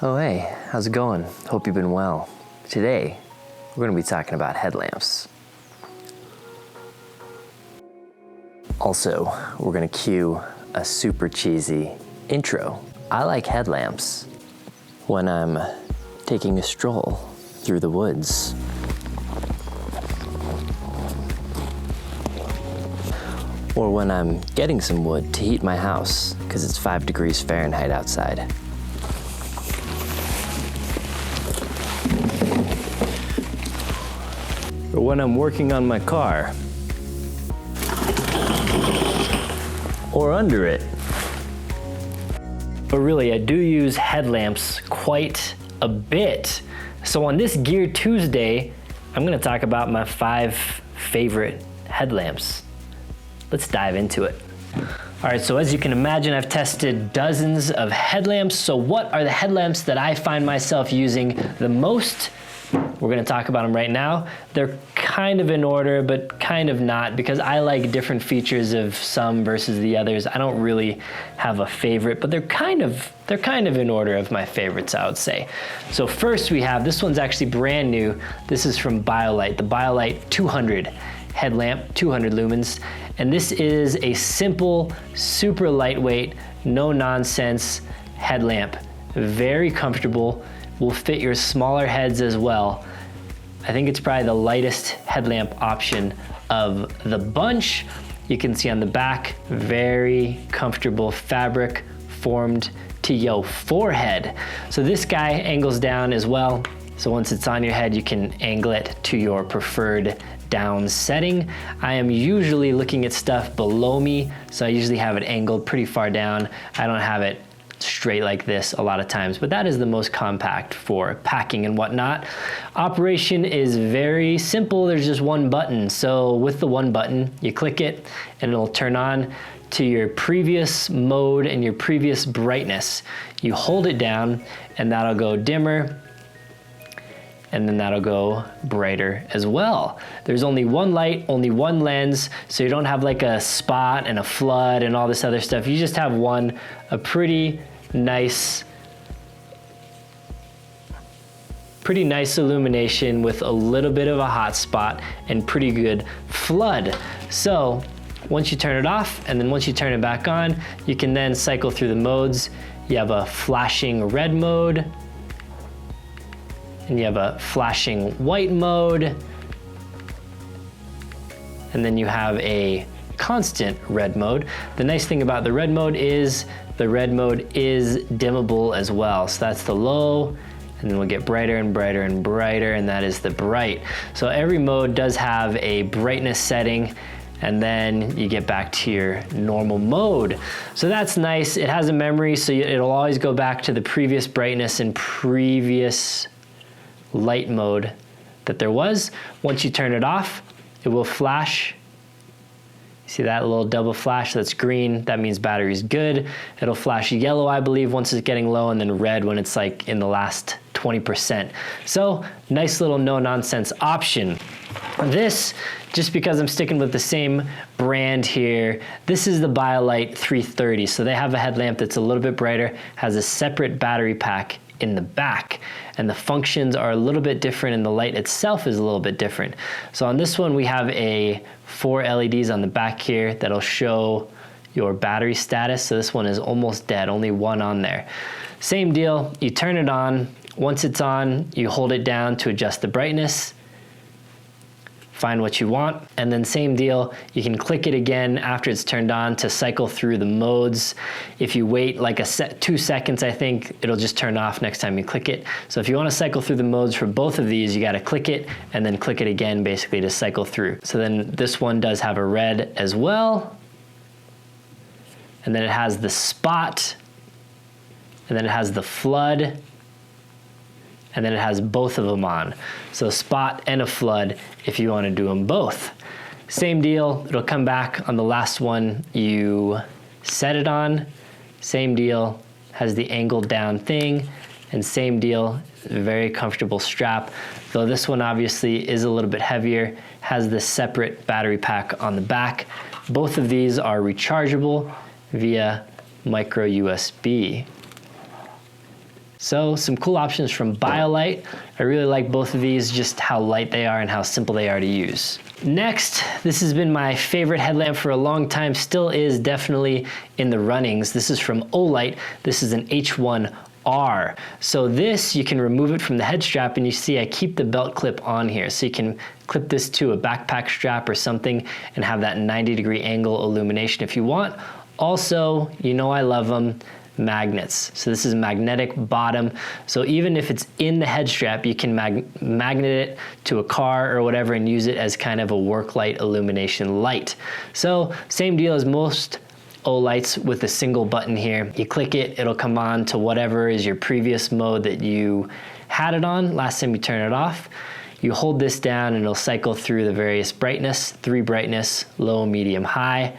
Oh hey, how's it going? Hope you've been well. Today, we're going to be talking about headlamps. Also, we're going to cue a super cheesy intro. I like headlamps when I'm taking a stroll through the woods. Or when I'm getting some wood to heat my house because it's 5 degrees Fahrenheit outside. Or when I'm working on my car. Or under it. But really, I do use headlamps quite a bit. So on this Gear Tuesday, I'm gonna talk about my 5 favorite headlamps. Let's dive into it. All right, so as you can imagine, I've tested dozens of headlamps. So what are the headlamps that I find myself using the most? We're gonna talk about them right now. They're kind of in order, but kind of not, because I like different features of some versus the others. I don't really have a favorite, but they're kind of in order of my favorites, I would say. So first we have, this one's actually brand new. This is from Biolight, the Biolight 200 headlamp, 200 lumens. And this is a simple, super lightweight, no nonsense headlamp. Very comfortable, will fit your smaller heads as well. I think it's probably the lightest headlamp option of the bunch. You can see on the back, very comfortable fabric formed to your forehead. So this guy angles down as well. So once it's on your head, you can angle it to your preferred down setting. I am usually looking at stuff below me, so I usually have it angled pretty far down. I don't have it straight like this a lot of times, but that is the most compact for packing and whatnot. Operation is very simple. There's just one button. So with the one button, you click it and it'll turn on to your previous mode and your previous brightness. You hold it down and that'll go dimmer, and then that'll go brighter as well. There's only one light, only one lens, so you don't have like a spot and a flood and all this other stuff. You just have one, a pretty nice illumination with a little bit of a hot spot and pretty good flood. So once you turn it off and then once you turn it back on, you can then cycle through the modes. You have a flashing red mode, and you have a flashing white mode, and then you have a constant red mode. The nice thing about the red mode is dimmable as well. So that's the low, and then we'll get brighter and brighter and brighter, and that is the bright. So every mode does have a brightness setting, and then you get back to your normal mode. So that's nice. It has a memory, so it'll always go back to the previous brightness and previous light mode that there was. Once you turn it off, it will flash. See that little double flash? That's green. That means battery's good. It'll flash yellow, I believe, once it's getting low, and then red when it's like in the last 20%. So nice little no nonsense option. This, just because I'm sticking with the same brand here, this is the Biolight 330. So they have a headlamp that's a little bit brighter, has a separate battery pack in the back, and the functions are a little bit different and the light itself is a little bit different. So on this one we have 4 LEDs on the back here that'll show your battery status. So this one is almost dead, only one on there. Same deal, you turn it on. Once it's on, you hold it down to adjust the brightness, find what you want, and then same deal, you can click it again after it's turned on to cycle through the modes. If you wait like 2 seconds, I think it'll just turn off next time you click it. So if you want to cycle through the modes for both of these, you got to click it and then click it again basically to cycle through. So then this one does have a red as well, and then it has the spot, and then it has the flood, and then it has both of them on. So a spot and a flood if you want to do them both. Same deal, it'll come back on the last one you set it on. Same deal, has the angled down thing, and same deal, very comfortable strap. Though this one obviously is a little bit heavier, has the separate battery pack on the back. Both of these are rechargeable via micro USB. So some cool options from Biolight. I really like both of these, just how light they are and how simple they are to use. Next, this has been my favorite headlamp for a long time, still is definitely in the runnings. This is from Olight. This is an H1R. So this, you can remove it from the head strap, and you see I keep the belt clip on here. So you can clip this to a backpack strap or something and have that 90-degree angle illumination if you want. Also, you know I love them, magnets. So this is a magnetic bottom. So even if it's in the head strap, you can magnet it to a car or whatever and use it as kind of a work light illumination light. So same deal as most Olights with a single button here. You click it, it'll come on to whatever is your previous mode that you had it on last time you turn it off. You hold this down and it'll cycle through the various brightness, 3 brightness, low, medium, high.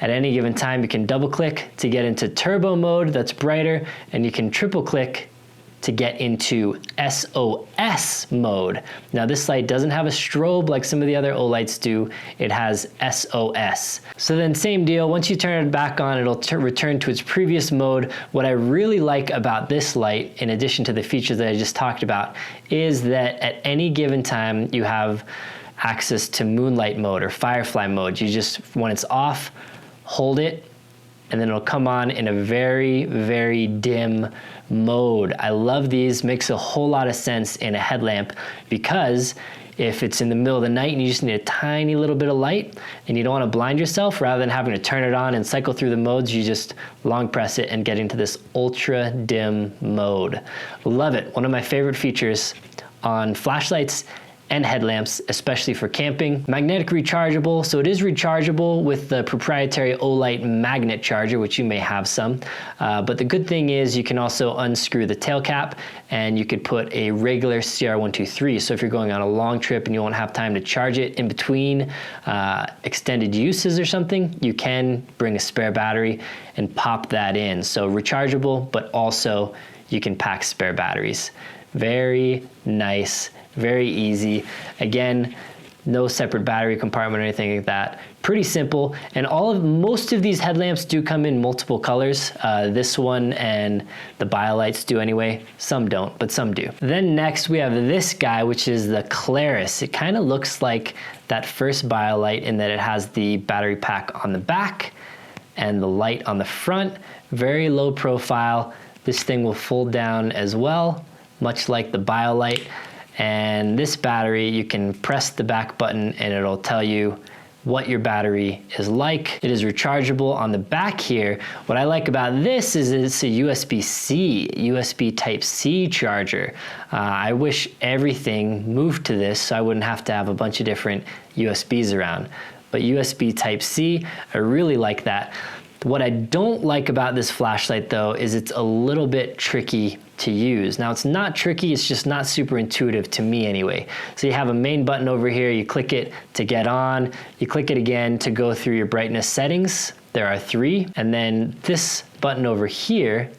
At any given time, you can double click to get into turbo mode, that's brighter, and you can triple click to get into SOS mode. Now this light doesn't have a strobe like some of the other Olights do, it has SOS. So then same deal, once you turn it back on, it'll return to its previous mode. What I really like about this light, in addition to the features that I just talked about, is that at any given time you have access to moonlight mode or firefly mode. You just, when it's off, hold it, and then it'll come on in a very, very dim mode. I love these, makes a whole lot of sense in a headlamp, because if it's in the middle of the night and you just need a tiny little bit of light and you don't want to blind yourself, rather than having to turn it on and cycle through the modes, you just long press it and get into this ultra dim mode. Love it. One of my favorite features on flashlights and headlamps, especially for camping. Magnetic rechargeable, so it is rechargeable with the proprietary Olight magnet charger, which you may have some. But the good thing is you can also unscrew the tail cap and you could put a regular CR123. So if you're going on a long trip and you won't have time to charge it in between extended uses or something, you can bring a spare battery and pop that in. So rechargeable, but also you can pack spare batteries. Very nice. Very easy. Again, no separate battery compartment or anything like that. Pretty simple. And most of these headlamps do come in multiple colors. This one and the Biolights do anyway. Some don't, but some do. Then next we have this guy, which is the Klaris. It kind of looks like that first Biolight in that it has the battery pack on the back and the light on the front. Very low profile. This thing will fold down as well, much like the Biolight. And this battery, you can press the back button and it'll tell you what your battery is like. It is rechargeable on the back here. What I like about this is it's a USB-C, USB Type-C charger. I wish everything moved to this so I wouldn't have to have a bunch of different USBs around. But USB Type-C, I really like that. What I don't like about this flashlight though is it's a little bit tricky to use. Now it's not tricky, it's just not super intuitive to me anyway. So you have a main button over here, you click it to get on, you click it again to go through your brightness settings. There are 3, and then this button over here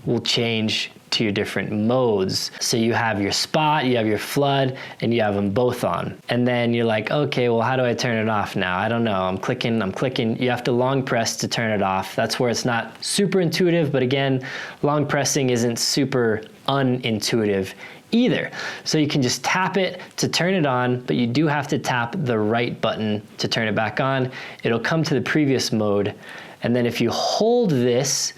will change to your different modes. So you have your spot, you have your flood, and you have them both on. And then you're like, okay, well, how do I turn it off now? I don't know, I'm clicking. You have to long press to turn it off. That's where it's not super intuitive, but again, long pressing isn't super unintuitive either. So you can just tap it to turn it on, but you do have to tap the right button to turn it back on. It'll come to the previous mode. And then if you hold this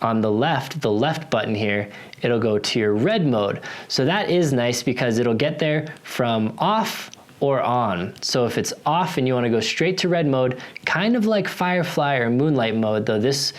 on the left button here, it'll go to your red mode. So that is nice because it'll get there from off or on. So if it's off and you want to go straight to red mode, kind of like firefly or moonlight mode, though this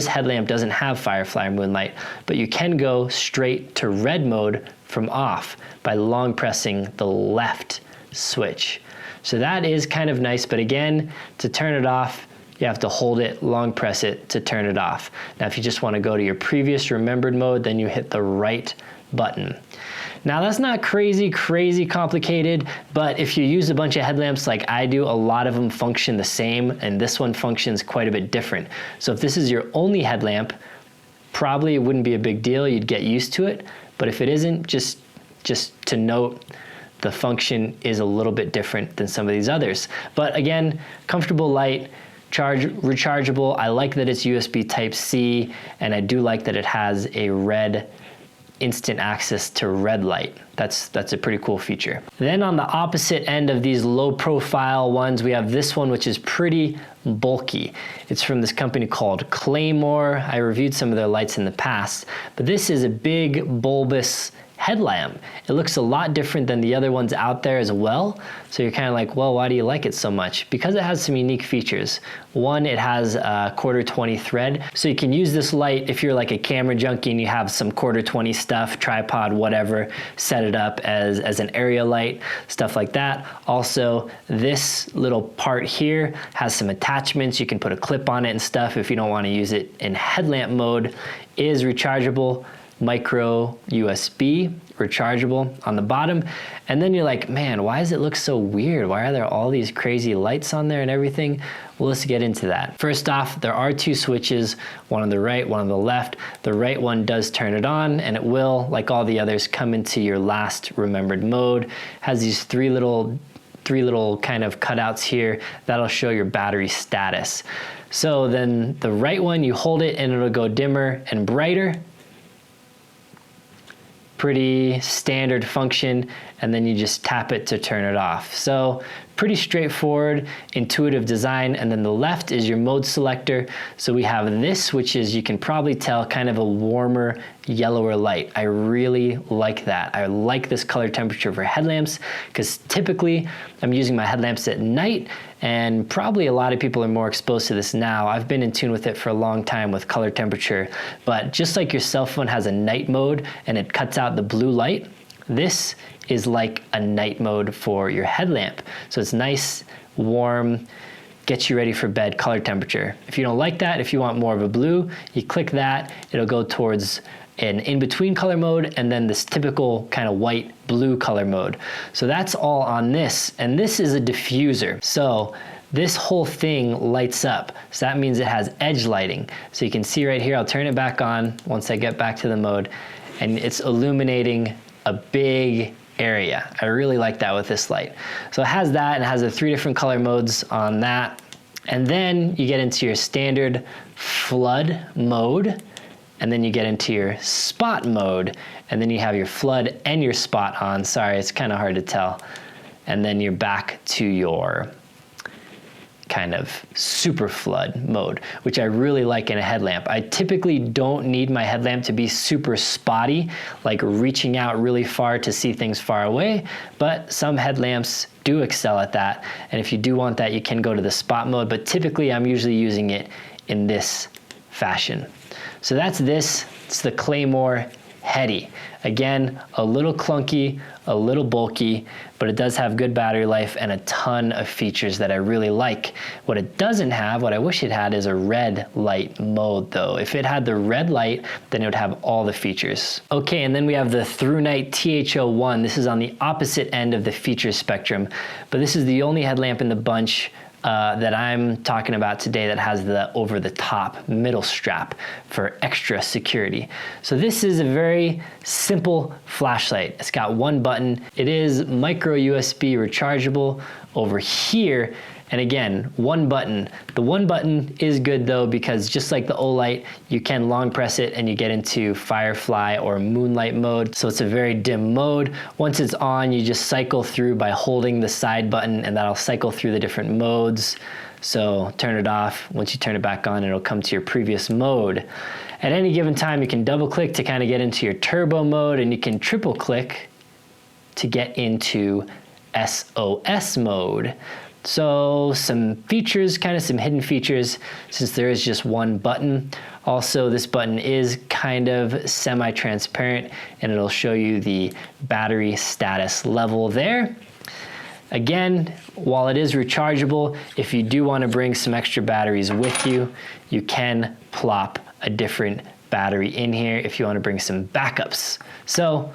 headlamp doesn't have firefly or moonlight, but you can go straight to red mode from off by long pressing the left switch. So that is kind of nice, but again, to turn it off, you have to hold it, long press it to turn it off. Now, if you just want to go to your previous remembered mode, then you hit the right button. Now, that's not crazy complicated, but if you use a bunch of headlamps like I do, a lot of them function the same, and this one functions quite a bit different. So if this is your only headlamp, probably it wouldn't be a big deal. You'd get used to it. But if it isn't, just to note, the function is a little bit different than some of these others. But again, comfortable light, rechargeable. I like that it's USB Type-C, and I do like that it has a red instant access to red light. That's a pretty cool feature. Then on the opposite end of these low profile ones, we have this one, which is pretty bulky. It's from this company called Claymore. I reviewed some of their lights in the past, but this is a big bulbous headlamp. It looks a lot different than the other ones out there as well. So you're kind of like, well, why do you like it so much? Because it has some unique features. One, it has a 1/4-20 thread. So you can use this light if you're like a camera junkie and you have some 1/4-20 stuff, tripod, whatever, set it up as an area light, stuff like that. Also, this little part here has some attachments. You can put a clip on it and stuff if you don't want to use it in headlamp mode. It is rechargeable. Micro USB rechargeable on the bottom. And then you're like, man, why does it look so weird? Why are there all these crazy lights on there and everything? Well, let's get into that. First off, there are two switches, one on the right, one on the left. The right one does turn it on, and it will, like all the others, come into your last remembered mode. Has these three little kind of cutouts here that'll show your battery status. So then the right one, you hold it and it'll go dimmer and brighter. Pretty standard function, and then you just tap it to turn it off. So pretty straightforward, intuitive design. And then the left is your mode selector. So we have this, which is, you can probably tell, kind of a warmer, yellower light. I really like that. I like this color temperature for headlamps because typically I'm using my headlamps at night, and probably a lot of people are more exposed to this now. I've been in tune with it for a long time with color temperature, but just like your cell phone has a night mode and it cuts out the blue light, this is like a night mode for your headlamp. So it's nice, warm, gets you ready for bed color temperature. If you don't like that, if you want more of a blue, you click that, it'll go towards an in-between color mode, and then this typical kind of white blue color mode. So that's all on this, and this is a diffuser. So this whole thing lights up. So that means it has edge lighting. So you can see right here, I'll turn it back on once I get back to the mode, and it's illuminating a big area. I really like that with this light. So it has that, and it has the 3 different color modes on that. And then you get into your standard flood mode, and then you get into your spot mode, and then you have your flood and your spot on. Sorry, it's kind of hard to tell. And then you're back to your kind of super flood mode, which I really like in a headlamp. I typically don't need my headlamp to be super spotty, like reaching out really far to see things far away, but some headlamps do excel at that. And if you do want that, you can go to the spot mode, but typically I'm usually using it in this fashion. So that's this. It's the Claymore Heady. Again, a little clunky, a little bulky, but it does have good battery life and a ton of features that I really like. What it doesn't have, what I wish it had, is a red light mode though. If it had the red light, then it would have all the features. Okay, and then we have the thrunite TH1. This is on the opposite end of the feature spectrum, but this is the only headlamp in the bunch that I'm talking about today that has the over-the-top middle strap for extra security. So this is a very simple flashlight. It's got one button. It is micro USB rechargeable over here. And again, one button. The one button is good though, because just like the Olight, you can long press it and you get into firefly or moonlight mode. So it's a very dim mode. Once it's on, you just cycle through by holding the side button, and that'll cycle through the different modes. So turn it off. Once you turn it back on, it'll come to your previous mode. At any given time, you can double click to kind of get into your turbo mode, and you can triple click to get into SOS mode. So some features, kind of some hidden features, since there is just one button. Also, this button is kind of semi-transparent, and it'll show you the battery status level there. Again, while it is rechargeable, if you do want to bring some extra batteries with you, you can plop a different battery in here if you want to bring some backups. So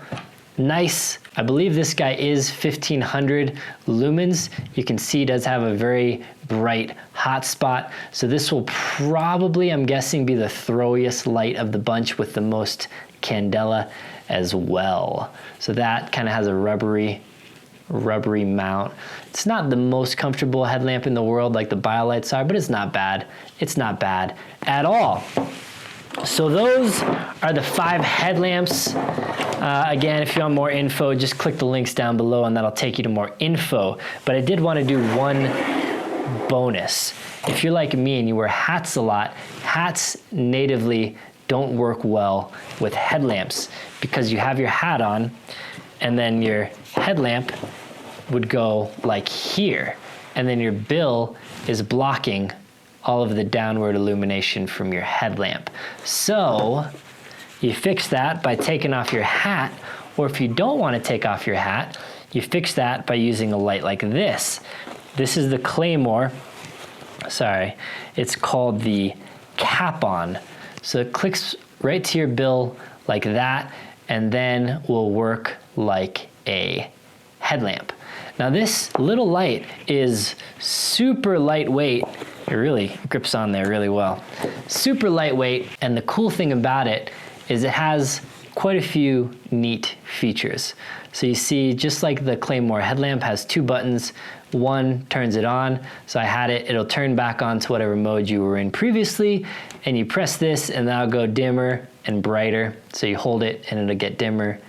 nice. I believe this guy is 1500 lumens. You can see it does have a very bright hot spot. So this will probably, I'm guessing, be the throwiest light of the bunch with the most candela as well. So that kind of has a rubbery rubbery mount. It's not the most comfortable headlamp in the world like the Biolights are, but it's not bad. It's not bad at all. So those are the 5 headlamps. Again, if you want more info, just click the links down below and that'll take you to more info. But I did want to do one bonus. If you're like me and you wear hats a lot, hats natively don't work well with headlamps because you have your hat on and then your headlamp would go like here, and then your bill is blocking all of the downward illumination from your headlamp. So you fix that by taking off your hat, or if you don't want to take off your hat, you fix that by using a light like this. This is the claymore. Sorry, it's called the cap-on. So it clicks right to your bill like that, and then will work like a headlamp. Now this little light is super lightweight. It really grips on there really well. Super lightweight, and the cool thing about it is it has quite a few neat features. So you see, just like the Claymore headlamp has 2 buttons, one turns it on. So I had it, it'll turn back on to whatever mode you were in previously, and you press this and that'll go dimmer and brighter. So you hold it and it'll get dimmer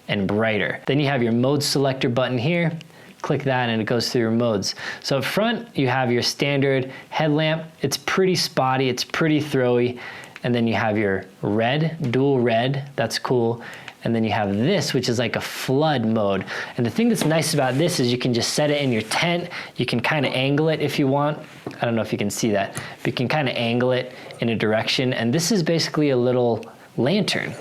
and brighter. Then you have your mode selector button here. Click that and it goes through your modes. So up front, you have your standard headlamp. It's pretty spotty, it's pretty throwy. And then you have your red, dual red, that's cool. And then you have this, which is like a flood mode. And the thing that's nice about this is you can just set it in your tent. You can kind of angle it if you want. I don't know if you can see that, but you can kind of angle it in a direction. And this is basically a little lantern.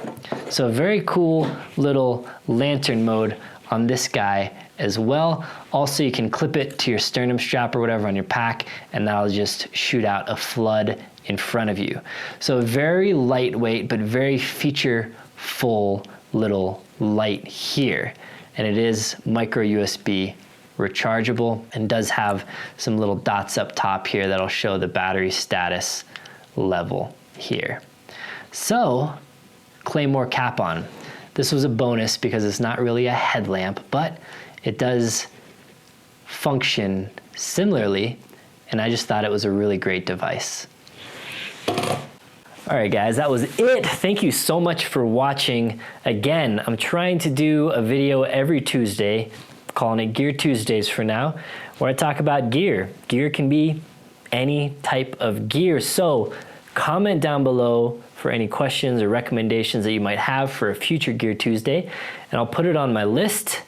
So a very cool little lantern mode on this guy as well. Also, you can clip it to your sternum strap or whatever on your pack, and that'll just shoot out a flood in front of you. So very lightweight, but very feature-full little light here. And it is micro USB rechargeable and does have some little dots up top here that'll show the battery status level here. So, Claymore cap-on. This was a bonus because it's not really a headlamp, but it does function similarly, and I just thought it was a really great device. All right, guys, that was it. Thank you so much for watching. Again, I'm trying to do a video every Tuesday, calling it Gear Tuesdays for now, where I talk about gear. Gear can be any type of gear. So comment down below for any questions or recommendations that you might have for a future Gear Tuesday, and I'll put it on my list.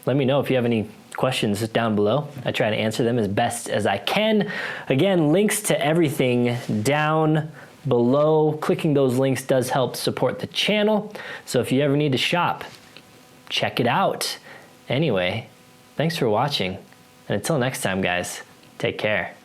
Let me know if you have any questions down below. I try to answer them as best as I can. Again, links to everything down below. Clicking those links does help support the channel. So if you ever need to shop, check it out. Anyway, thanks for watching. And until next time, guys, take care.